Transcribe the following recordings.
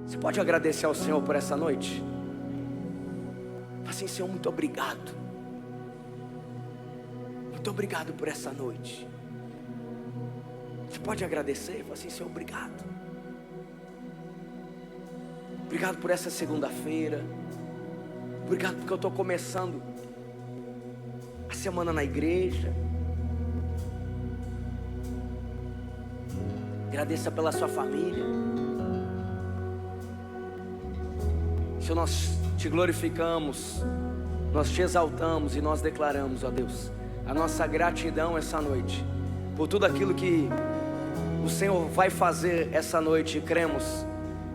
Você pode agradecer ao Senhor por essa noite? Fala assim: Senhor, muito obrigado. Muito obrigado por essa noite. Você pode agradecer? Fala assim: Senhor, obrigado. Obrigado por essa segunda-feira. Obrigado porque eu estou começando a semana na igreja. Agradeça pela sua família. Senhor, nós te glorificamos, nós te exaltamos e nós declaramos, ó Deus, a nossa gratidão essa noite, por tudo aquilo que o Senhor vai fazer essa noite. E cremos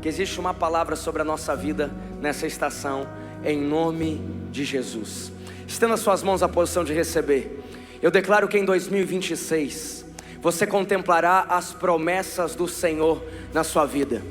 que existe uma palavra sobre a nossa vida nessa estação, em nome de Jesus. Estenda suas mãos à posição de receber. Eu declaro que em 2026 você contemplará as promessas do Senhor na sua vida.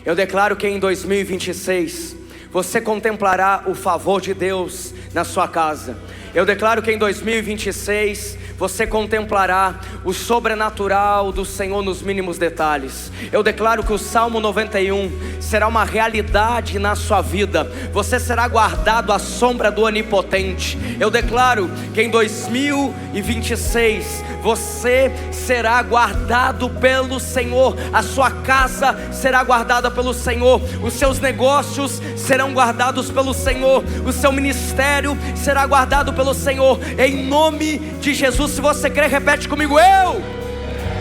Eu declaro que em 2026 você contemplará o favor de Deus na sua casa. Eu declaro que em 2026 você contemplará o sobrenatural do Senhor nos mínimos detalhes. Eu declaro que o Salmo 91 será uma realidade na sua vida. Você será guardado à sombra do Onipotente. Eu declaro que em 2026 você será guardado pelo Senhor. A sua casa será guardada pelo Senhor. Os seus negócios serão guardados pelo Senhor. O seu ministério será guardado pelo Senhor, em nome de Jesus. Se você crê, repete comigo: eu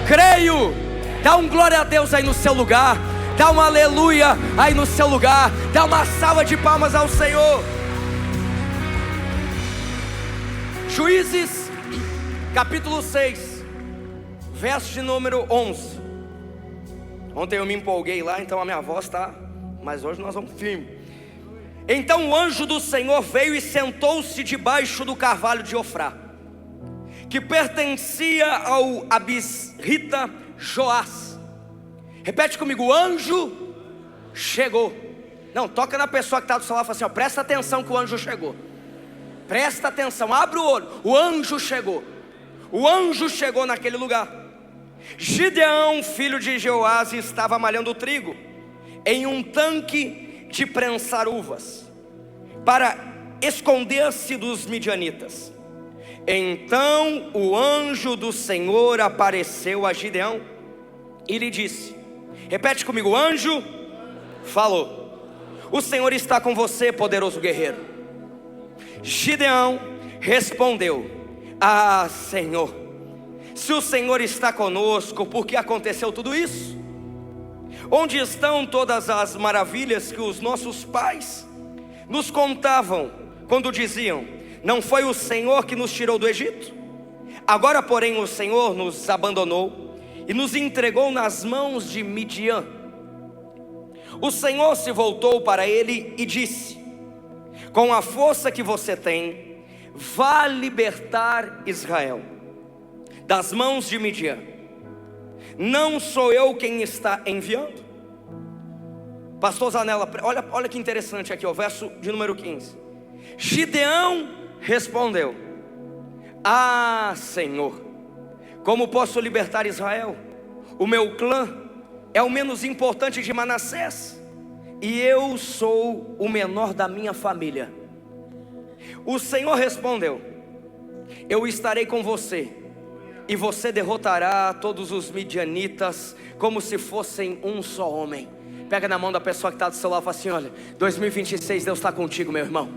creio. Dá um glória a Deus aí no seu lugar. Dá um aleluia aí no seu lugar. Dá uma salva de palmas ao Senhor. Juízes capítulo 6, verso de número 11. Ontem eu me empolguei lá, então a minha voz está, mas hoje nós vamos firme. Então o anjo do Senhor veio e sentou-se debaixo do carvalho de Ofrá, que pertencia ao abisrita Joás. Repete comigo: o anjo chegou. Não, toca na pessoa que está do seu lado e fala assim: ó, presta atenção que o anjo chegou. Presta atenção, abre o olho. O anjo chegou. O anjo chegou naquele lugar. Gideão, filho de Joás, estava malhando trigo em um tanque de prensar uvas, para esconder-se dos midianitas. Então o anjo do Senhor apareceu a Gideão e lhe disse: repete comigo: o anjo falou, o Senhor está com você, poderoso guerreiro. Gideão respondeu: ah, Senhor, se o Senhor está conosco, por que aconteceu tudo isso? Onde estão todas as maravilhas que os nossos pais nos contavam, quando diziam: não foi o Senhor que nos tirou do Egito? Agora porém o Senhor nos abandonou e nos entregou nas mãos de Midian. O Senhor se voltou para ele e disse: com a força que você tem, vá libertar Israel das mãos de Midian. Não sou eu quem está enviando? Pastor Zanella, olha que interessante aqui, o verso de número 15. Gideão respondeu: ah, Senhor, como posso libertar Israel? O meu clã é o menos importante de Manassés, e eu sou o menor da minha família. O Senhor respondeu: eu estarei com você, e você derrotará todos os midianitas como se fossem um só homem. Pega na mão da pessoa que está do seu lado e fala assim: olha, 2026 Deus está contigo, meu irmão.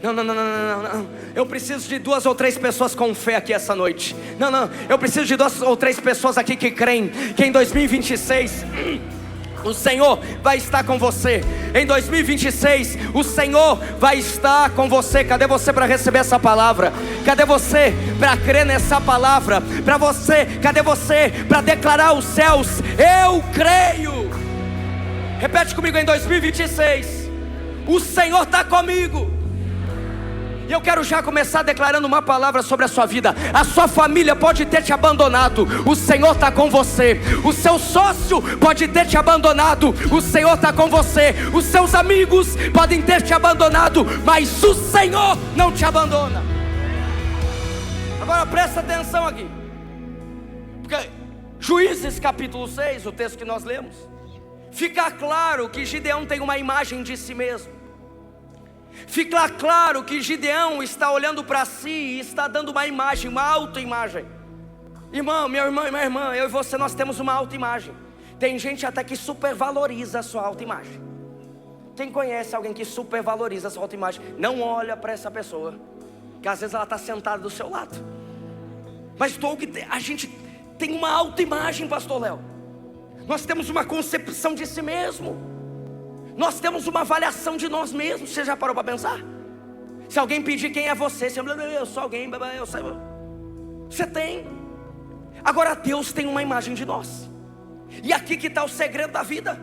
Não, eu preciso de 2 ou 3 pessoas com fé aqui essa noite. Não, eu preciso de 2 ou 3 pessoas aqui que creem que em 2026 o Senhor vai estar com você. Em 2026 o Senhor vai estar com você. Cadê você para receber essa palavra? Cadê você para crer nessa palavra? Cadê você para declarar os céus? Eu creio. Repete comigo: em 2026 o Senhor está comigo. E eu quero já começar declarando uma palavra sobre a sua vida. A sua família pode ter te abandonado, o Senhor está com você. O seu sócio pode ter te abandonado, o Senhor está com você. Os seus amigos podem ter te abandonado, mas o Senhor não te abandona. Agora presta atenção aqui, porque Juízes capítulo 6, o texto que nós lemos, Fica claro que Gideão tem uma imagem de si mesmo. Fica claro que Gideão está olhando para si e está dando uma imagem, uma autoimagem. Irmão, minha irmã, eu e você, nós temos uma autoimagem. Tem gente até que supervaloriza a sua autoimagem. Quem conhece alguém que supervaloriza a sua autoimagem? Não olha para essa pessoa, que às vezes ela está sentada do seu lado. Mas a gente tem uma autoimagem, pastor Léo. Nós temos uma concepção de si mesmo. Nós temos uma avaliação de nós mesmos. Você já parou para pensar? Se alguém pedir quem é você, você fala, eu sou alguém, eu sei. Você tem. Agora Deus tem uma imagem de nós. E aqui que está o segredo da vida.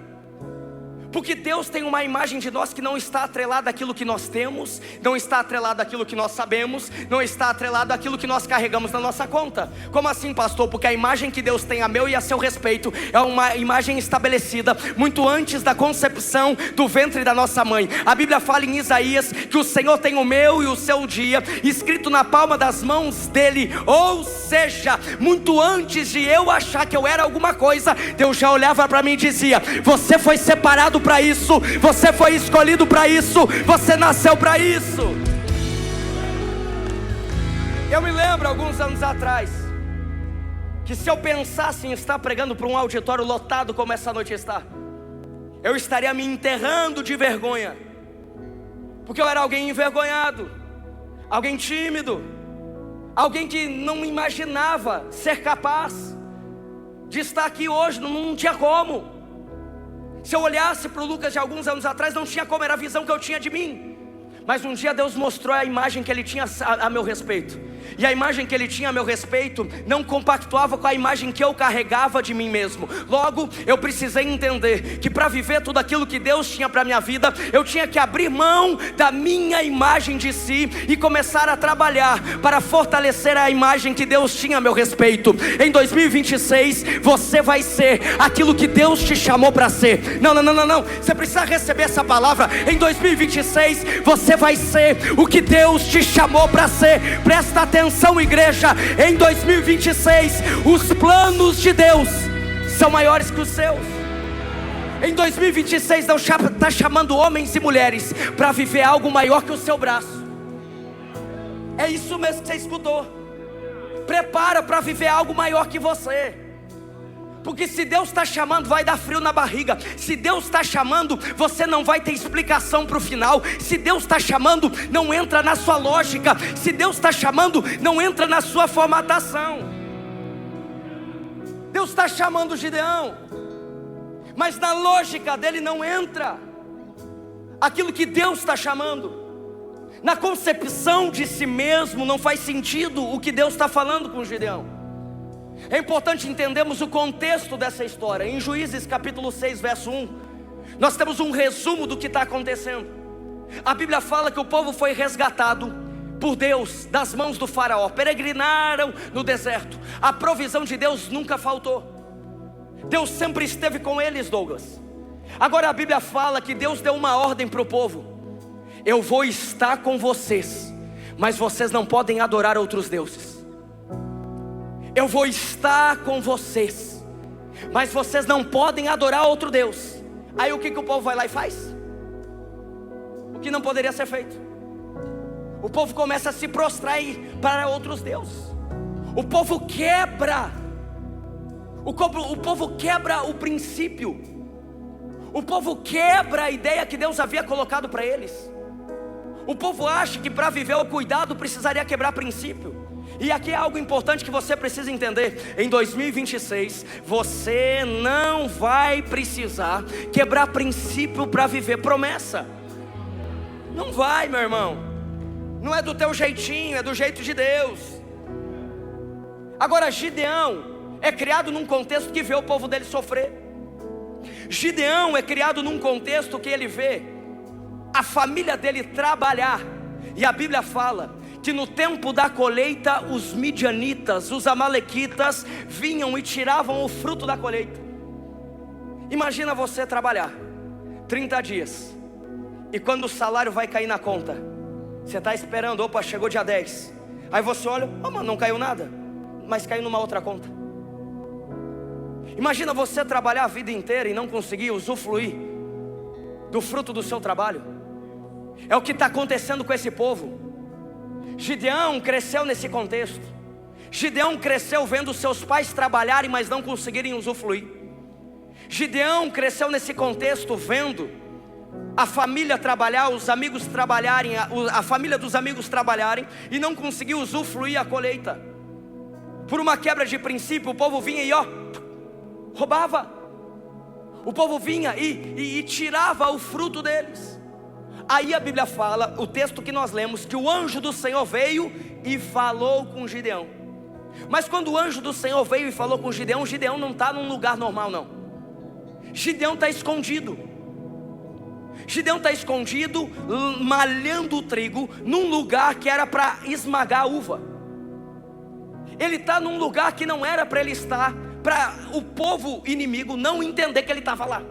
Porque Deus tem uma imagem de nós que não está atrelada àquilo que nós temos, não está atrelada àquilo que nós sabemos, não está atrelada àquilo que nós carregamos na nossa conta. Como assim, pastor? Porque a imagem que Deus tem a meu e a seu respeito é uma imagem estabelecida muito antes da concepção do ventre da nossa mãe. A Bíblia fala em Isaías que o Senhor tem o meu e o seu dia escrito na palma das mãos dele. Ou seja, muito antes de eu achar que eu era alguma coisa, Deus já olhava para mim e dizia: você foi separado para isso, você foi escolhido para isso, você nasceu para isso. Eu me lembro alguns anos atrás que se eu pensasse em estar pregando para um auditório lotado como essa noite está, eu estaria me enterrando de vergonha, porque eu era alguém envergonhado, alguém tímido, alguém que não imaginava ser capaz de estar aqui hoje. Não tinha como. Se eu olhasse para o Lucas de alguns anos atrás, não tinha como, era a visão que eu tinha de mim. Mas um dia Deus mostrou a imagem que Ele tinha a meu respeito. E a imagem que Ele tinha a meu respeito não compactuava com a imagem que eu carregava de mim mesmo. Logo, eu precisei entender que para viver tudo aquilo que Deus tinha para a minha vida, eu tinha que abrir mão da minha imagem de si e começar a trabalhar para fortalecer a imagem que Deus tinha a meu respeito. Em 2026, você vai ser aquilo que Deus te chamou para ser. Não, você precisa receber essa palavra. Em 2026, você vai ser o que Deus te chamou para ser. Presta atenção, igreja. Em 2026, os planos de Deus são maiores que os seus. Em 2026, Deus está chamando homens e mulheres para viver algo maior que o seu braço. É isso mesmo que você escutou. Prepara para viver algo maior que você. Porque se Deus está chamando, vai dar frio na barriga. Se Deus está chamando, você não vai ter explicação para o final. Se Deus está chamando, não entra na sua lógica. Se Deus está chamando, não entra na sua formatação. Deus está chamando Gideão, mas na lógica dele não entra aquilo que Deus está chamando. Na concepção de si mesmo não faz sentido o que Deus está falando com Gideão. É importante entendermos o contexto dessa história. Em Juízes capítulo 6, verso 1, nós temos um resumo do que está acontecendo. A Bíblia fala que o povo foi resgatado por Deus das mãos do faraó. Peregrinaram no deserto. A provisão de Deus nunca faltou. Deus sempre esteve com eles, Douglas. Agora a Bíblia fala que Deus deu uma ordem para o povo: eu vou estar com vocês, mas vocês não podem adorar outros deuses. Eu vou estar com vocês, mas vocês não podem adorar outro Deus. Aí o que o povo vai lá e faz? O que não poderia ser feito. O povo começa a se prostrar para outros deuses. O povo quebra. O povo quebra o princípio. O povo quebra a ideia que Deus havia colocado para eles. O povo acha que para viver o cuidado precisaria quebrar princípio. E aqui é algo importante que você precisa entender. Em 2026, você não vai precisar quebrar princípio para viver promessa. Não vai, meu irmão. Não é do teu jeitinho, é do jeito de Deus. Agora, Gideão é criado num contexto que vê o povo dele sofrer. Gideão é criado num contexto que ele vê a família dele trabalhar. E a Bíblia fala que no tempo da colheita, os midianitas, os amalequitas, vinham e tiravam o fruto da colheita. Imagina você trabalhar 30 dias, e quando o salário vai cair na conta, você está esperando, opa, chegou dia 10. Aí você olha, mas não caiu nada, mas caiu numa outra conta. Imagina você trabalhar a vida inteira e não conseguir usufruir do fruto do seu trabalho. É o que está acontecendo com esse povo. Gideão cresceu nesse contexto. Gideão cresceu vendo seus pais trabalharem, mas não conseguirem usufruir. Gideão cresceu nesse contexto vendo a família trabalhar, os amigos trabalharem, a família dos amigos trabalharem e não conseguiu usufruir a colheita. Por uma quebra de princípio, o povo vinha e roubava. O povo vinha e tirava o fruto deles. Aí a Bíblia fala, o texto que nós lemos, que o anjo do Senhor veio e falou com Gideão. Mas quando o anjo do Senhor veio e falou com Gideão, Gideão não está num lugar normal não. Gideão está escondido. Gideão está escondido, malhando o trigo, num lugar que era para esmagar a uva. Ele está num lugar que não era para ele estar, para o povo inimigo não entender que ele estava lá.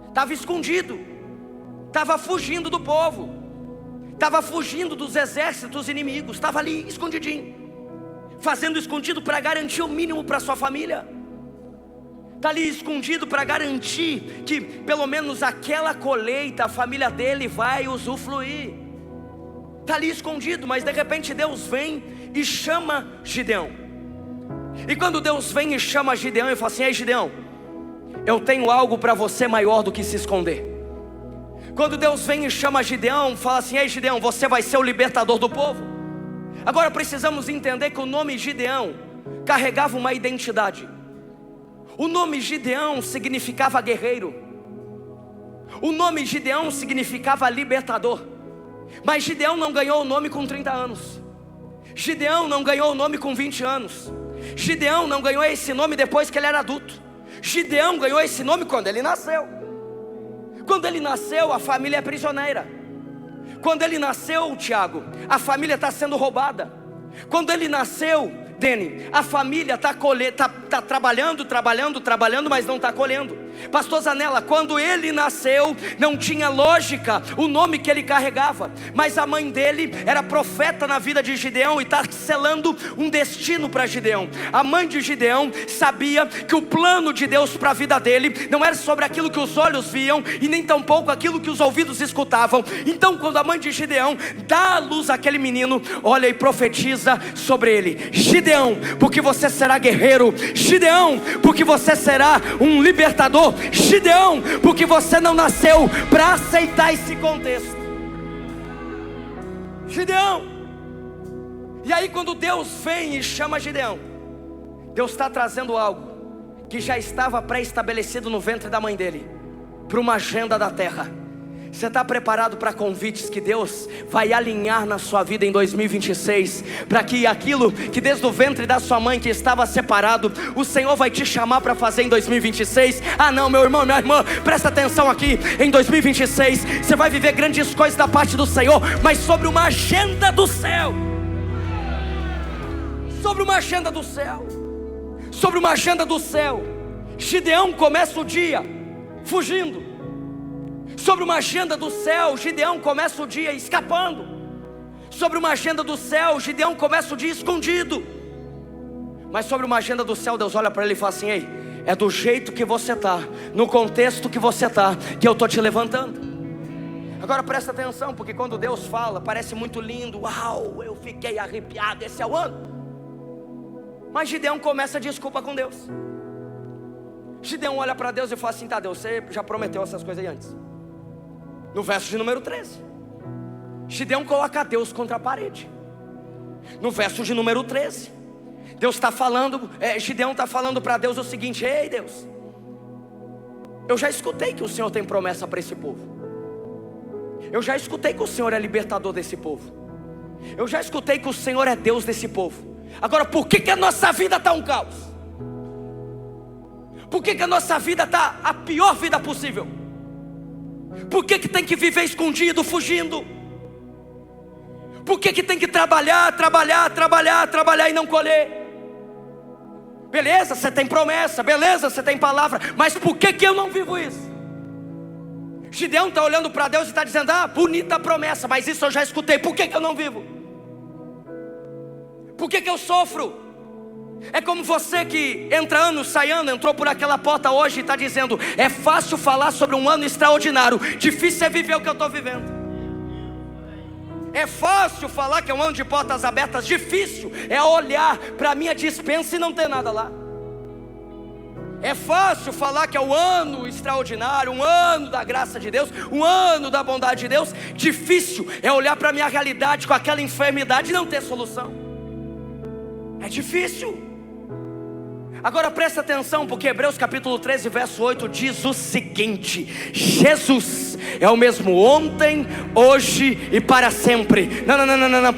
Estava escondido, estava fugindo do povo, estava fugindo dos exércitos inimigos, estava ali escondidinho, fazendo escondido para garantir o mínimo para sua família. Está ali escondido para garantir que pelo menos aquela colheita a família dele vai usufruir. Está ali escondido, mas de repente Deus vem e chama Gideão. E quando Deus vem e chama Gideão, ele fala assim: ei Gideão, eu tenho algo para você maior do que se esconder. Quando Deus vem e chama Gideão, fala assim: ei Gideão, você vai ser o libertador do povo. Agora precisamos entender que o nome Gideão carregava uma identidade. O nome Gideão significava guerreiro. O nome Gideão significava libertador. Mas Gideão não ganhou o nome com 30 anos. Gideão não ganhou o nome com 20 anos. Gideão não ganhou esse nome depois que ele era adulto. Gideão ganhou esse nome quando ele nasceu. Quando ele nasceu, a família é prisioneira. Quando ele nasceu, Tiago, a família está sendo roubada. Quando ele nasceu, Dene, a família está trabalhando, mas não está colhendo. Pastor Zanella, quando ele nasceu, não tinha lógica o nome que ele carregava. Mas a mãe dele era profeta na vida de Gideão e está selando um destino para Gideão. A mãe de Gideão sabia que o plano de Deus para a vida dele não era sobre aquilo que os olhos viam e nem tampouco aquilo que os ouvidos escutavam. Então quando a mãe de Gideão dá à luz àquele menino, olha e profetiza sobre ele: Gideão, porque você será guerreiro. Gideão, porque você será um libertador. Gideão, porque você não nasceu para aceitar esse contexto. Gideão. E aí quando Deus vem e chama Gideão, Deus está trazendo algo que já estava pré-estabelecido no ventre da mãe dele, para uma agenda da terra. Você está preparado para convites que Deus vai alinhar na sua vida em 2026? Para que aquilo que desde o ventre da sua mãe que estava separado, o Senhor vai te chamar para fazer em 2026? Ah não, meu irmão, minha irmã, presta atenção aqui. Em 2026 você vai viver grandes coisas da parte do Senhor, mas sobre uma agenda do céu. Sobre uma agenda do céu. Sobre uma agenda do céu. Gideão começa o dia fugindo. Sobre uma agenda do céu, Gideão começa o dia escapando. Sobre uma agenda do céu, Gideão começa o dia escondido. Mas sobre uma agenda do céu, Deus olha para ele e fala assim: ei, é do jeito que você está, no contexto que você está, que eu estou te levantando. Agora presta atenção, porque quando Deus fala, parece muito lindo. Uau, eu fiquei arrepiado, esse é o ano. Mas Gideão começa a desculpa com Deus. Gideão olha para Deus e fala assim: tá Deus, você já prometeu essas coisas aí antes. No verso de número 13, Gideão coloca Deus contra a parede. No verso de número 13, Deus está falando, Gideão está falando para Deus o seguinte: ei Deus, eu já escutei que o Senhor tem promessa para esse povo. Eu já escutei que o Senhor é libertador desse povo. Eu já escutei que o Senhor é Deus desse povo. Agora por que a nossa vida está um caos? Por que a nossa vida está a pior vida possível? Por que tem que viver escondido, fugindo? Por que tem que trabalhar e não colher? Beleza, você tem promessa, beleza, você tem palavra, mas por que eu não vivo isso? Gideão está olhando para Deus e está dizendo: ah, bonita promessa, mas isso eu já escutei, por que eu não vivo? Por que eu sofro? É como você que entra ano, sai ano, entrou por aquela porta hoje e está dizendo: é fácil falar sobre um ano extraordinário, difícil é viver o que eu estou vivendo. É fácil falar que é um ano de portas abertas, difícil é olhar para a minha despensa e não ter nada lá. É fácil falar que é um ano extraordinário, um ano da graça de Deus, um ano da bondade de Deus. Difícil é olhar para a minha realidade com aquela enfermidade e não ter solução. É difícil. Agora presta atenção, porque Hebreus capítulo 13, verso 8 diz o seguinte: Jesus é o mesmo ontem, hoje e para sempre. Não,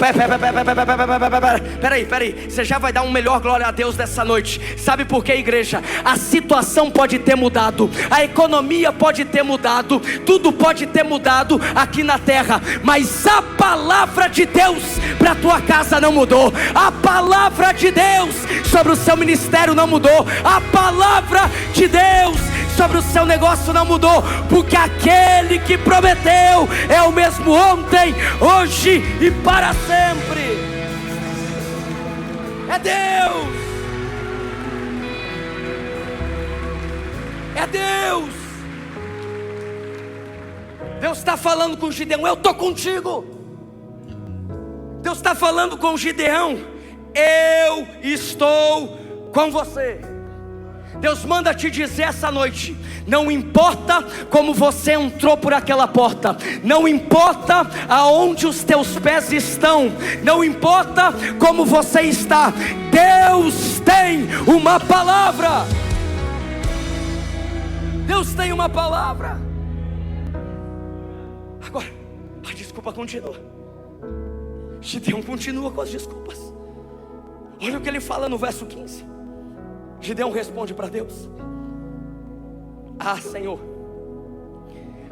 peraí, você já vai dar um melhor glória a Deus dessa noite. Sabe por quê, igreja? A situação pode ter mudado, a economia pode ter mudado, tudo pode ter mudado aqui na terra, mas a palavra de Deus para a tua casa não mudou. A palavra de Deus sobre o seu ministério não mudou. A palavra de Deus sobre o seu negócio não mudou, porque aquele que prometeu é o mesmo ontem, hoje e para sempre. É Deus. É Deus. Deus está falando com Gideão: eu estou contigo. Deus está falando com Gideão: eu estou com você. Deus manda te dizer essa noite: não importa como você entrou por aquela porta, não importa aonde os teus pés estão, não importa como você está, Deus tem uma palavra. Deus tem uma palavra. Agora, a desculpa continua. Gideão continua com as desculpas. Olha o que ele fala no verso 15. Gideão responde para Deus: ah, Senhor,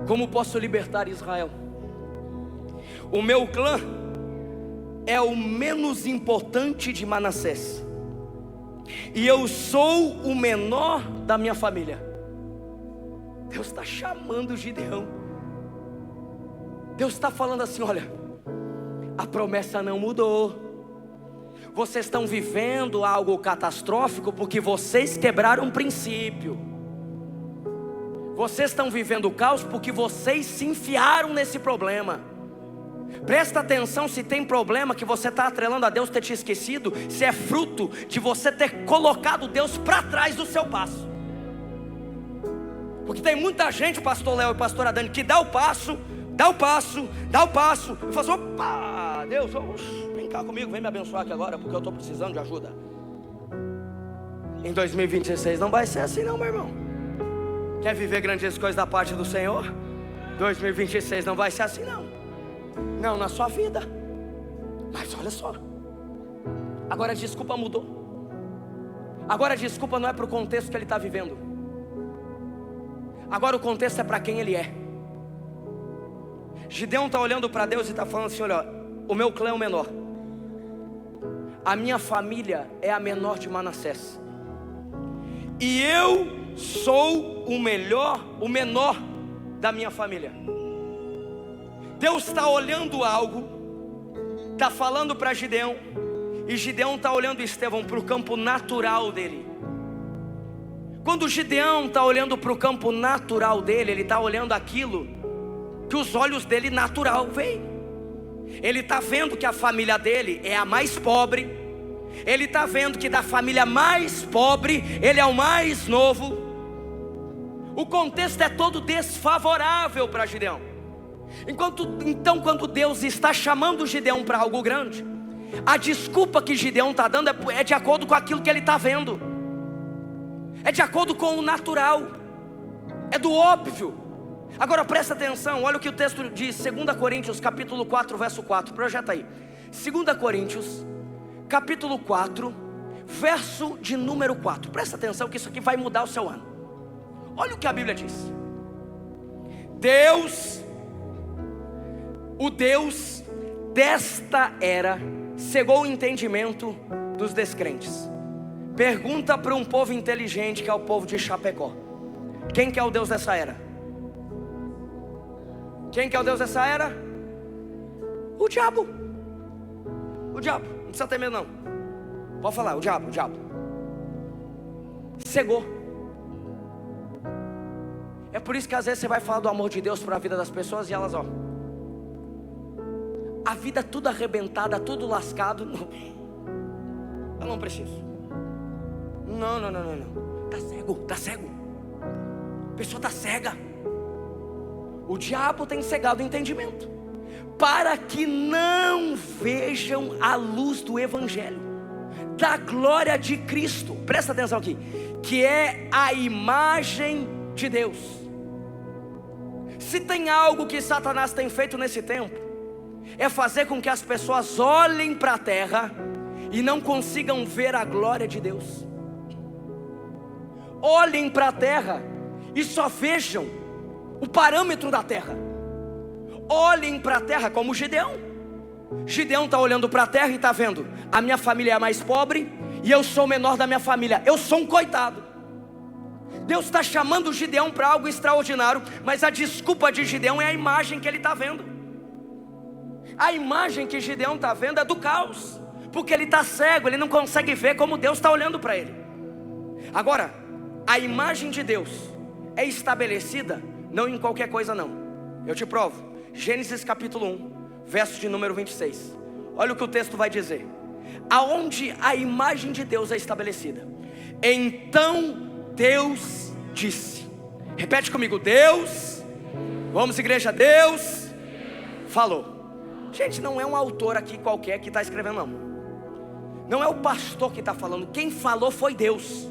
como posso libertar Israel? O meu clã é o menos importante de Manassés, e eu sou o menor da minha família. Deus está chamando Gideão. Deus está falando assim: olha, a promessa não mudou. Vocês estão vivendo algo catastrófico porque vocês quebraram um princípio. Vocês estão vivendo o caos porque vocês se enfiaram nesse problema. Presta atenção, se tem problema que você está atrelando a Deus ter te esquecido, se é fruto de você ter colocado Deus para trás do seu passo. Porque tem muita gente, pastor Léo e pastora Dani, que dá o passo e fala: opa, Deus, vem cá comigo, vem me abençoar aqui agora, porque eu estou precisando de ajuda. Em 2026 não vai ser assim não, meu irmão. Quer viver grandes coisas da parte do Senhor? 2026 não vai ser assim não. Não na sua vida. Mas olha só, agora a desculpa mudou. Agora a desculpa não é para o contexto que ele está vivendo. Agora o contexto é para quem ele é. Gideão está olhando para Deus e está falando assim: olha, o meu clã é o menor, a minha família é a menor de Manassés, e eu sou o menor da minha família. Deus está olhando algo, está falando para Gideão, e Gideão está olhando, Estevão, para o campo natural dele. Quando Gideão está olhando para o campo natural dele, ele está olhando aquilo que os olhos dele natural veem. Ele está vendo que a família dele é a mais pobre. Ele está vendo que da família mais pobre ele é o mais novo. O contexto é todo desfavorável para Gideão. Então quando Deus está chamando Gideão para algo grande, a desculpa que Gideão está dando é de acordo com aquilo que ele está vendo, é de acordo com o natural, é do óbvio. Agora presta atenção, olha o que o texto diz, 2 Coríntios capítulo 4, verso 4, projeta aí. 2 Coríntios capítulo 4, verso de número 4. Presta atenção que isso aqui vai mudar o seu ano. Olha o que a Bíblia diz. Deus, o Deus desta era, cegou o entendimento dos descrentes. Pergunta para um povo inteligente, que é o povo de Chapecó: quem que é o Deus dessa era? Quem que é o Deus dessa era? O diabo. O diabo, não precisa ter medo não. Pode falar, o diabo. cegou. É por isso que às vezes você vai falar do amor de Deus para a vida das pessoas e elas, ó, a vida tudo arrebentada, tudo lascado. Eu não preciso. Não. Tá cego. A pessoa tá cega. O diabo tem cegado o entendimento, para que não vejam a luz do Evangelho, da glória de Cristo. Presta atenção aqui, que é a imagem de Deus. Se tem algo que Satanás tem feito nesse tempo, é fazer com que as pessoas olhem para a terra e não consigam ver a glória de Deus. Olhem para a terra e só vejam o parâmetro da terra. Olhem para a terra como Gideão. Gideão está olhando para a terra e está vendo: a minha família é a mais pobre e eu sou o menor da minha família, eu sou um coitado. Deus está chamando Gideão para algo extraordinário, mas a desculpa de Gideão é a imagem que ele está vendo. A imagem que Gideão está vendo é do caos, porque ele está cego, ele não consegue ver como Deus está olhando para ele. Agora, a imagem de Deus é estabelecida não em qualquer coisa não. Eu te provo. Gênesis capítulo 1, verso de número 26. Olha o que o texto vai dizer. Aonde a imagem de Deus é estabelecida: então Deus disse. Repete comigo: Deus. Vamos, igreja. Deus falou. Gente, não é um autor aqui qualquer que está escrevendo, não. Não é o pastor que está falando. Quem falou foi Deus.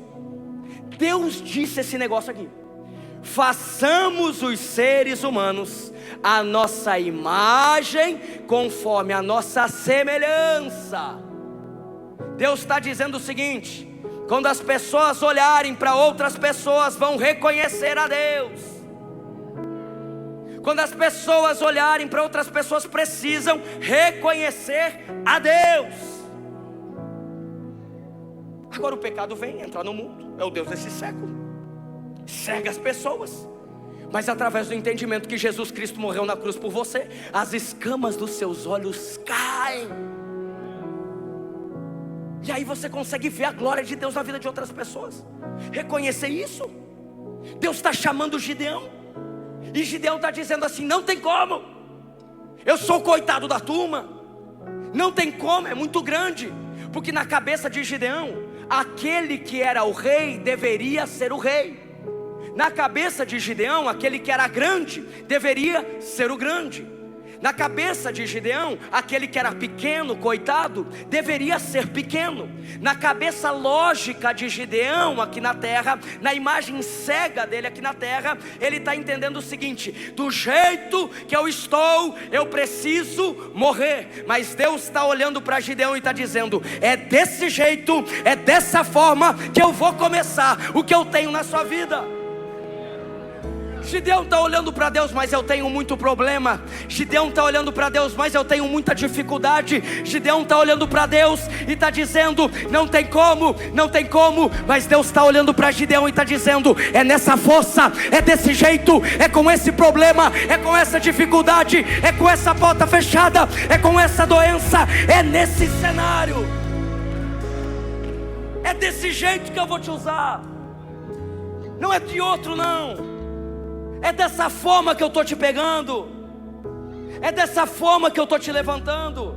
Deus disse esse negócio aqui: façamos os seres humanos a nossa imagem, conforme a nossa semelhança. Deus está dizendo o seguinte: quando as pessoas olharem para outras pessoas, vão reconhecer a Deus. Quando as pessoas olharem para outras pessoas, precisam reconhecer a Deus. Agora o pecado vem entrar no mundo, é o Deus desse século, cega as pessoas. Mas através do entendimento que Jesus Cristo morreu na cruz por você, as escamas dos seus olhos caem. E aí você consegue ver a glória de Deus na vida de outras pessoas. Reconhecer isso. Deus está chamando Gideão, e Gideão está dizendo assim: não tem como, eu sou o coitado da turma. Não tem como, é muito grande. Porque na cabeça de Gideão, aquele que era o rei deveria ser o rei. Na cabeça de Gideão, aquele que era grande deveria ser o grande. Na cabeça de Gideão, aquele que era pequeno, coitado, deveria ser pequeno. Na cabeça lógica de Gideão aqui na terra, na imagem cega dele aqui na terra, ele está entendendo o seguinte: do jeito que eu estou, eu preciso morrer. Mas Deus está olhando para Gideão e está dizendo: é desse jeito, é dessa forma que eu vou começar o que eu tenho na sua vida. Gideão está olhando para Deus: mas eu tenho muito problema. Gideão está olhando para Deus: mas eu tenho muita dificuldade. Gideão está olhando para Deus e está dizendo: não tem como, não tem como. Mas Deus está olhando para Gideão e está dizendo: é nessa força, é desse jeito, é com esse problema, é com essa dificuldade, é com essa porta fechada, é com essa doença, é nesse cenário, é desse jeito que eu vou te usar. Não é de outro não. É dessa forma que eu estou te pegando. É dessa forma que eu estou te levantando.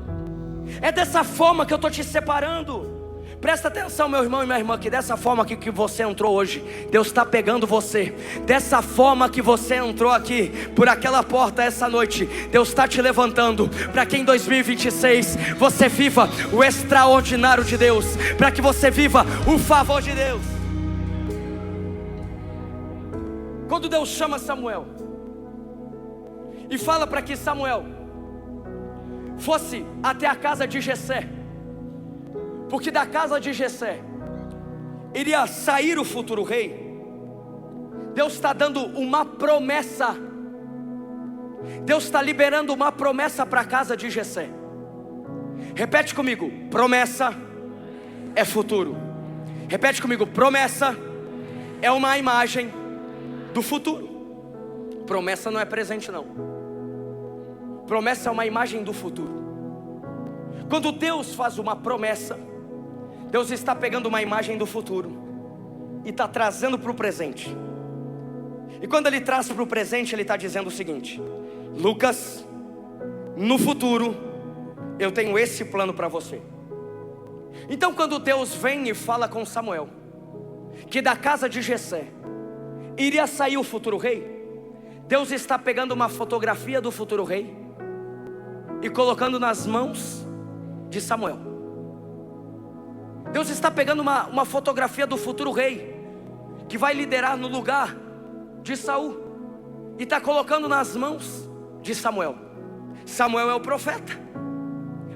É dessa forma que eu estou te separando. Presta atenção, meu irmão e minha irmã, que dessa forma que você entrou hoje, Deus está pegando você. Dessa forma que você entrou aqui, por aquela porta essa noite, Deus está te levantando, para que em 2026 você viva o extraordinário de Deus, para que você viva o favor de Deus. Quando Deus chama Samuel e fala para que Samuel fosse até a casa de Jessé, porque da casa de Jessé iria sair o futuro rei, Deus está dando uma promessa. Deus está liberando uma promessa para a casa de Jessé. Repete comigo: promessa é futuro. Repete comigo: promessa é uma imagem do futuro. Promessa não é presente não. Promessa é uma imagem do futuro. Quando Deus faz uma promessa, Deus está pegando uma imagem do futuro e está trazendo para o presente. E quando ele traz para o presente, ele está dizendo o seguinte: Lucas, no futuro eu tenho esse plano para você. Então quando Deus vem e fala com Samuel que da casa de Jessé iria sair o futuro rei, Deus está pegando uma fotografia do futuro rei e colocando nas mãos de Samuel. Deus está pegando uma fotografia do futuro rei que vai liderar no lugar de Saul e está colocando nas mãos de Samuel. Samuel é o profeta.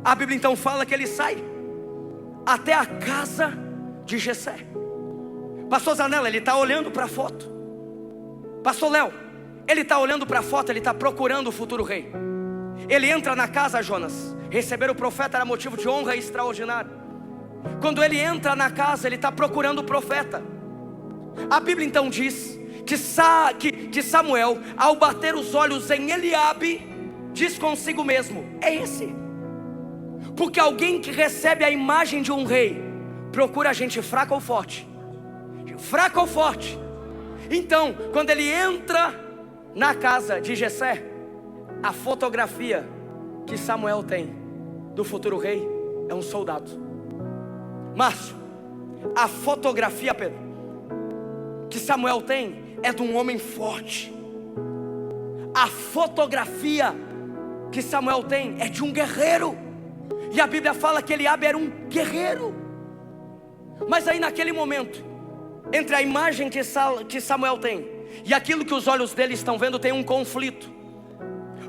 A Bíblia então fala que ele sai até a casa de Jessé. Pastor Zanella, ele está olhando para a foto. Pastor Léo, ele está olhando para a foto, ele está procurando o futuro rei. Ele entra na casa, Jonas. Receber o profeta era motivo de honra extraordinário. Quando ele entra na casa, ele está procurando o profeta. A Bíblia então diz que Samuel, ao bater os olhos em Eliabe, diz consigo mesmo: é esse. Porque alguém que recebe a imagem de um rei procura gente fraca ou forte. Fraca ou forte. Então, quando ele entra na casa de Jessé, a fotografia que Samuel tem do futuro rei é um soldado. Márcio, a fotografia, Pedro, que Samuel tem é de um homem forte. A fotografia que Samuel tem é de um guerreiro. E a Bíblia fala que Eliabe era um guerreiro. Mas aí naquele momento, entre a imagem que Samuel tem e aquilo que os olhos dele estão vendo, tem um conflito.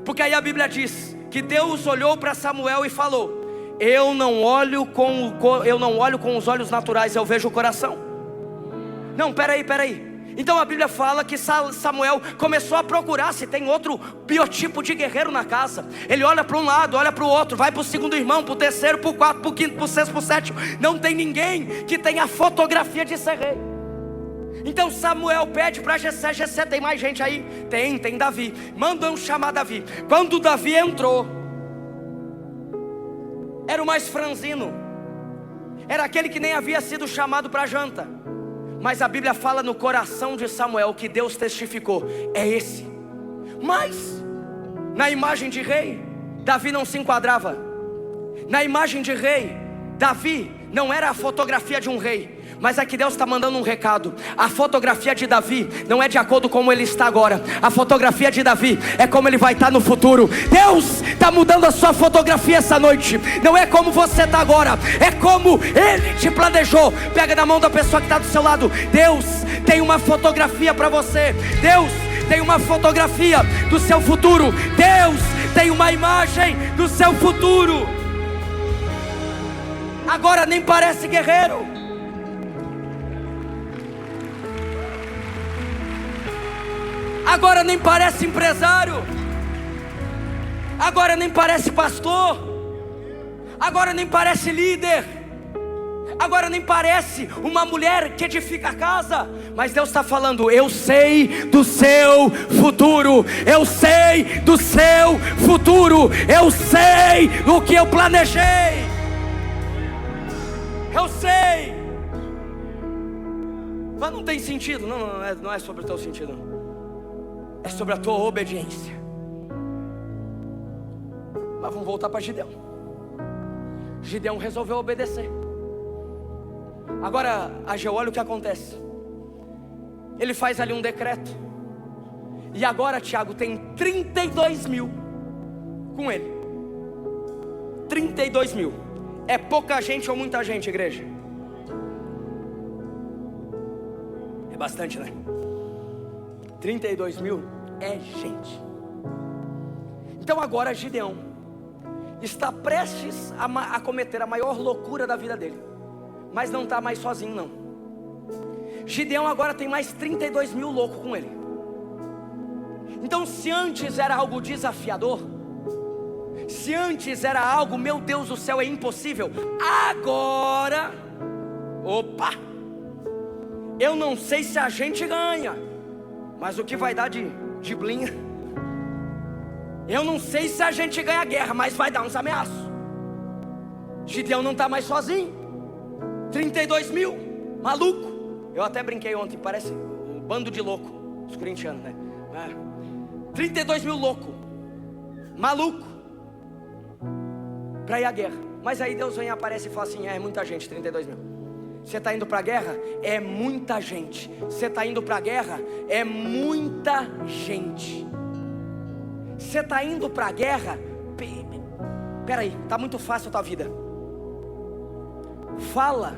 Porque aí a Bíblia diz que Deus olhou para Samuel e falou: eu não olho com os olhos naturais, eu vejo o coração. Não, peraí. Então a Bíblia fala que Samuel começou a procurar se tem outro biotipo de guerreiro na casa. Ele olha para um lado, olha para o outro, vai para o segundo irmão, para o terceiro, para o quarto, para o quinto, para o sexto, para o sétimo. Não tem ninguém que tenha a fotografia de ser rei. Então Samuel pede para Jessé: Jessé, tem mais gente aí? Tem Davi. Mandam chamar Davi. Quando Davi entrou, era o mais franzino, era aquele que nem havia sido chamado para janta. Mas a Bíblia fala no coração de Samuel que Deus testificou: é esse. Mas na imagem de rei, Davi não se enquadrava. Na imagem de rei, Davi não era a fotografia de um rei. Mas aqui Deus está mandando um recado: a fotografia de Davi não é de acordo com como ele está agora. A fotografia de Davi é como ele vai estar no futuro. Deus está mudando a sua fotografia essa noite. Não é como você está agora, é como Ele te planejou. Pega na mão da pessoa que está do seu lado: Deus tem uma fotografia para você. Deus tem uma fotografia do seu futuro. Deus tem uma imagem do seu futuro. Agora nem parece guerreiro. Agora nem parece empresário. Agora nem parece pastor. Agora nem parece líder. Agora nem parece uma mulher que edifica a casa. Mas Deus está falando: eu sei do seu futuro. Eu sei do seu futuro. Eu sei o que eu planejei. Eu sei. Mas não tem sentido. Não é sobre o teu sentido. É sobre a tua obediência. Mas vamos voltar para Gideão. Gideão resolveu obedecer. Agora, Ageu, olha o que acontece. Ele faz ali um decreto. E agora, Tiago, tem 32 mil com ele. 32 mil. É pouca gente ou muita gente, igreja? É bastante, né? 32 mil é gente. Então agora Gideão está prestes a cometer a maior loucura da vida dele. Mas não está mais sozinho não. Gideão agora tem mais 32 mil loucos com ele. Então se antes era algo desafiador, se antes era algo, meu Deus do céu, é impossível, agora, opa, eu não sei se a gente ganha, mas o que vai dar de blinha? Eu não sei se a gente ganha a guerra, mas vai dar uns ameaços. Gideão não está mais sozinho. 32 mil, maluco. Eu até brinquei ontem, parece um bando de louco, os corintianos, né? 32 mil louco, maluco, para ir à guerra. Mas aí Deus vem, aparece e fala assim: é muita gente, 32 mil. Você está indo para a guerra? É muita gente. Você está indo para a guerra? É muita gente. Você está indo para a guerra? Peraí, está muito fácil a tua vida. Fala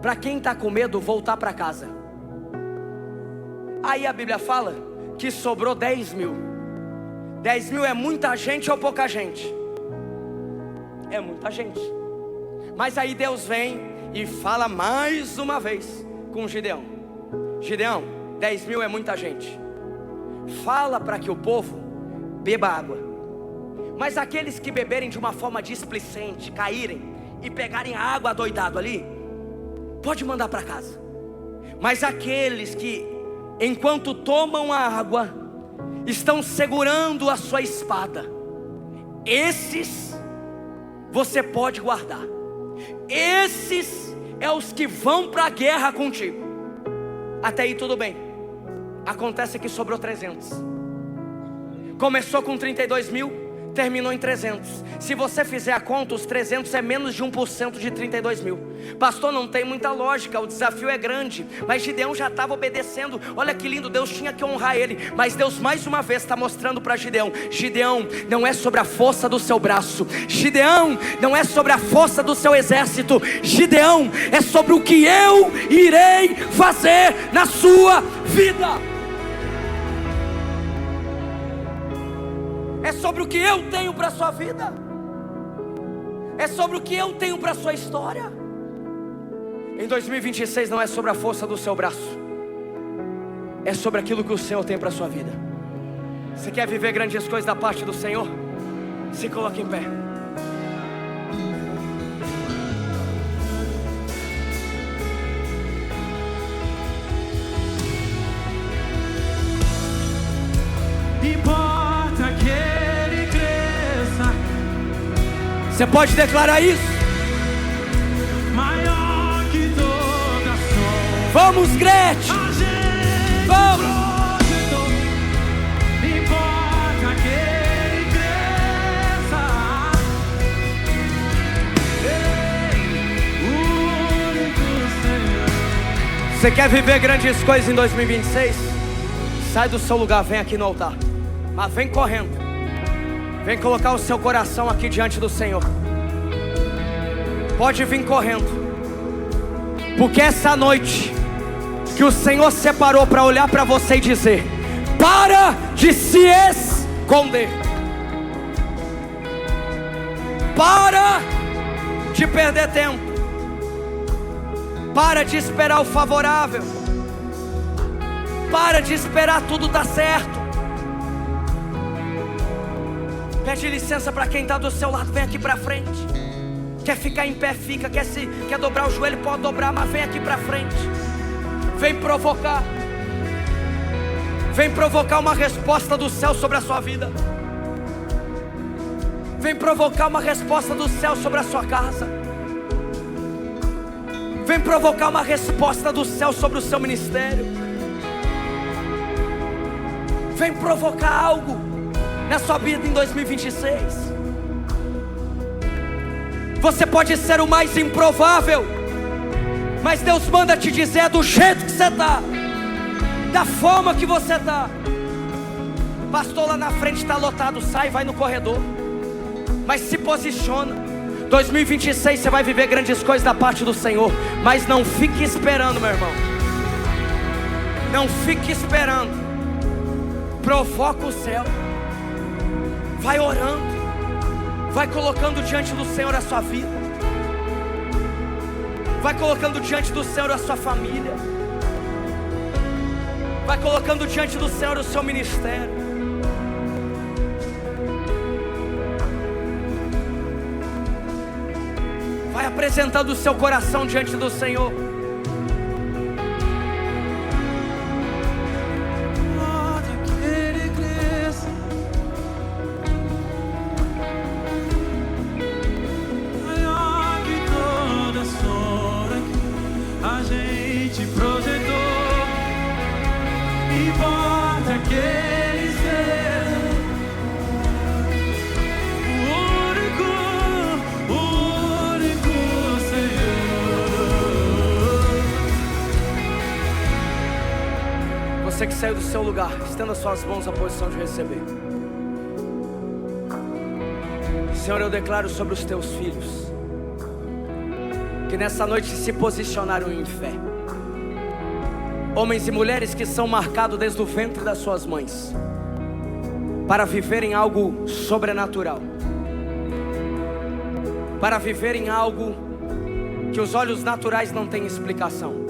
para quem está com medo voltar para casa. Aí a Bíblia fala que sobrou 10 mil. 10 mil é muita gente ou pouca gente? É muita gente. Mas aí Deus vem e fala mais uma vez com Gideão: Gideão, 10 mil é muita gente. Fala para que o povo beba água. Mas aqueles que beberem de uma forma displicente, caírem e pegarem a água adoidado ali, pode mandar para casa. Mas aqueles que, enquanto tomam a água, estão segurando a sua espada, esses você pode guardar. Esses é os que vão para a guerra contigo. Até aí tudo bem. Acontece que sobrou 300. Começou com 32 mil, terminou em 300. Se você fizer a conta, os 300 é menos de 1% de 32 mil. Pastor, não tem muita lógica, o desafio é grande. Mas Gideão já estava obedecendo. Olha que lindo, Deus tinha que honrar ele. Mas Deus mais uma vez está mostrando para Gideão: Gideão, não é sobre a força do seu braço. Gideão, não é sobre a força do seu exército. Gideão, é sobre o que eu irei fazer na sua vida. É sobre o que eu tenho para a sua vida. É sobre o que eu tenho para a sua história. Em 2026 não é sobre a força do seu braço. É sobre aquilo que o Senhor tem para a sua vida. Você quer viver grandes coisas da parte do Senhor? Se coloque em pé. Você pode declarar isso? Maior que toda som. Vamos, Gretchen! Vamos! Importa que ele cresça. O único Senhor. Você quer viver grandes coisas em 2026? Sai do seu lugar, vem aqui no altar. Mas vem correndo. Vem colocar o seu coração aqui diante do Senhor. Pode vir correndo. Porque essa noite que o Senhor separou para olhar para você e dizer: para de se esconder. Para de perder tempo. Para de esperar o favorável. Para de esperar tudo dar certo. Pede licença para quem está do seu lado, vem aqui para frente. Quer ficar em pé, fica. Quer dobrar o joelho, pode dobrar, mas vem aqui para frente. Vem provocar. Vem provocar uma resposta do céu sobre a sua vida. Vem provocar uma resposta do céu sobre a sua casa. Vem provocar uma resposta do céu sobre o seu ministério. Vem provocar algo na sua vida em 2026. Você pode ser o mais improvável, mas Deus manda te dizer: do jeito que você está, da forma que você está. Pastor, lá na frente está lotado. Sai, vai no corredor, mas se posiciona. 2026 você vai viver grandes coisas da parte do Senhor. Mas não fique esperando, meu irmão. Não fique esperando. Provoca o céu. Vai orando, vai colocando diante do Senhor a sua vida, vai colocando diante do Senhor a sua família, vai colocando diante do Senhor o seu ministério. Vai apresentando o seu coração diante do Senhor. A gente projetou saiu do seu lugar, estenda suas mãos à posição de receber. Senhor, eu declaro sobre os teus filhos que nessa noite se posicionaram em fé. Homens e mulheres que são marcados desde o ventre das suas mães para viverem algo sobrenatural, para viverem algo que os olhos naturais não têm explicação.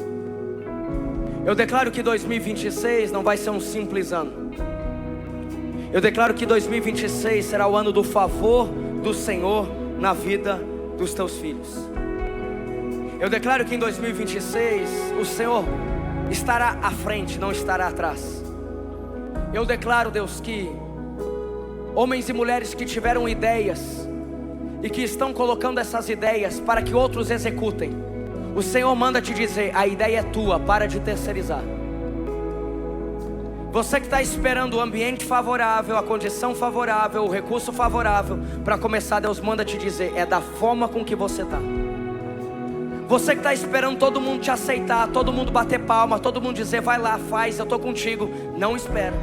Eu declaro que 2026 não vai ser um simples ano. Eu declaro que 2026 será o ano do favor do Senhor na vida dos teus filhos. Eu declaro que em 2026 o Senhor estará à frente, não estará atrás. Eu declaro, Deus, que homens e mulheres que tiveram ideias e que estão colocando essas ideias para que outros executem, o Senhor manda te dizer: a ideia é tua, para de terceirizar. Você que está esperando o ambiente favorável, a condição favorável, o recurso favorável para começar, Deus manda te dizer: é da forma com que você está. Você que está esperando todo mundo te aceitar, todo mundo bater palma, todo mundo dizer: vai lá, faz, eu estou contigo. Não espera.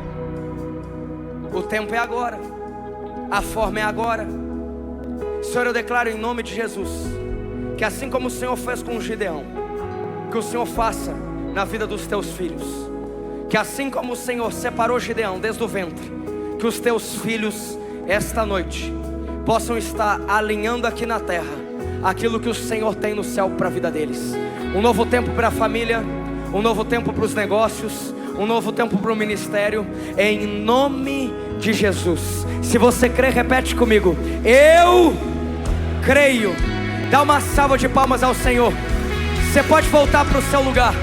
O tempo é agora, a forma é agora. Senhor, eu declaro em nome de Jesus que assim como o Senhor fez com Gideão, que o Senhor faça na vida dos teus filhos. Que assim como o Senhor separou Gideão desde o ventre, que os teus filhos esta noite possam estar alinhando aqui na terra aquilo que o Senhor tem no céu para a vida deles. Um novo tempo para a família, um novo tempo para os negócios, um novo tempo para o ministério, em nome de Jesus. Se você crê, repete comigo: eu creio. Dá uma salva de palmas ao Senhor. Você pode voltar para o seu lugar.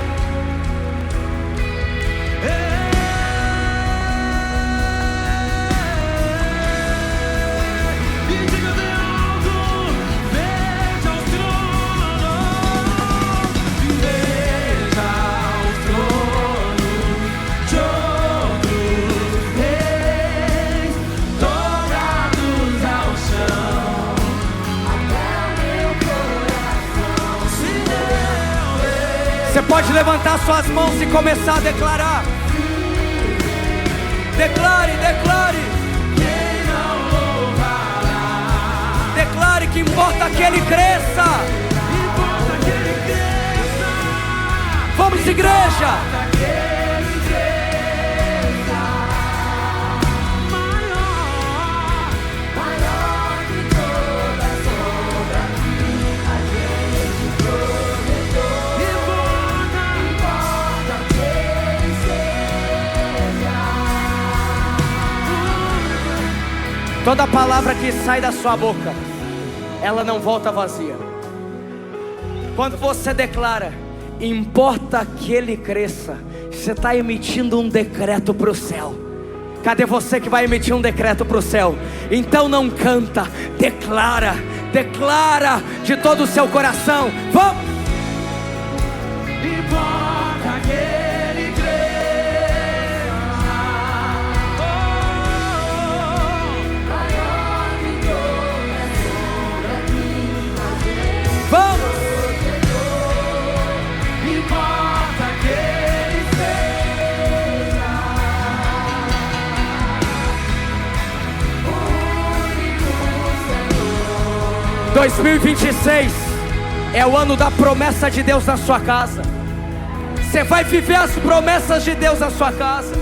Você pode levantar suas mãos e começar a declarar. Declare, declare. Declare que importa que ele cresça. Vamos, igreja. Toda palavra que sai da sua boca, ela não volta vazia. Quando você declara, importa que ele cresça, você está emitindo um decreto para o céu. Cadê você que vai emitir um decreto para o céu? Então não canta, declara, declara de todo o seu coração. Vamos! Importa que ele cresça. Vamos! Importa que ele seja o único Senhor. 2026 é o ano da promessa de Deus na sua casa. Você vai viver as promessas de Deus na sua casa.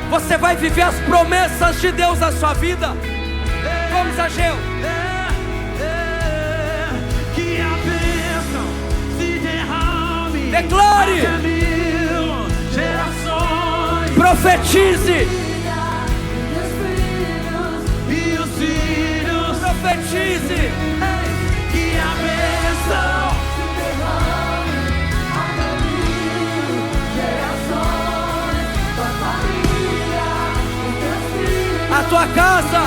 Você vai viver as promessas de Deus na sua vida. Vamos, Ageu. Que a bênção se derrame. Declare. Até 1000 gerações. Profetize. E os filhos. Profetize. Que a bênção se derrame. Até 1000 gerações. Tua família, os teus filhos. A tua casa.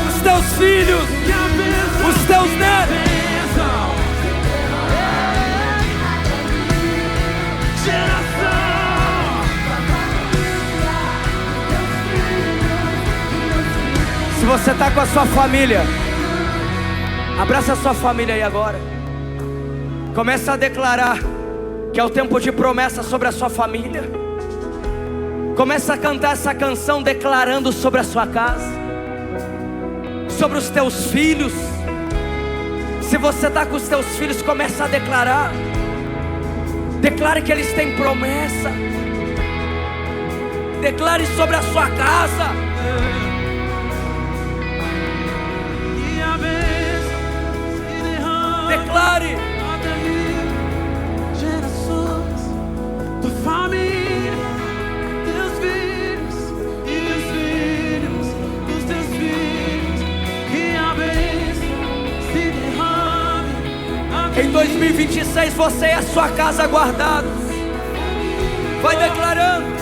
Os teus filhos. Que a bênção, Os teus netos. bênção. Geração. Se você está com a sua família, abraça a sua família aí agora. Começa a declarar que é o tempo de promessa sobre a sua família. Começa a cantar essa canção declarando sobre a sua casa, sobre os teus filhos. Se você está com os teus filhos, começa a declarar. Declare que eles têm promessa. Declare sobre a sua casa. E a bênção se derrama Declare. até 1000 gerações. Tua família, teus filhos e os filhos dos teus filhos. Que a bênção se derrame até Em 2026 você e a sua casa guardados. Vai declarando.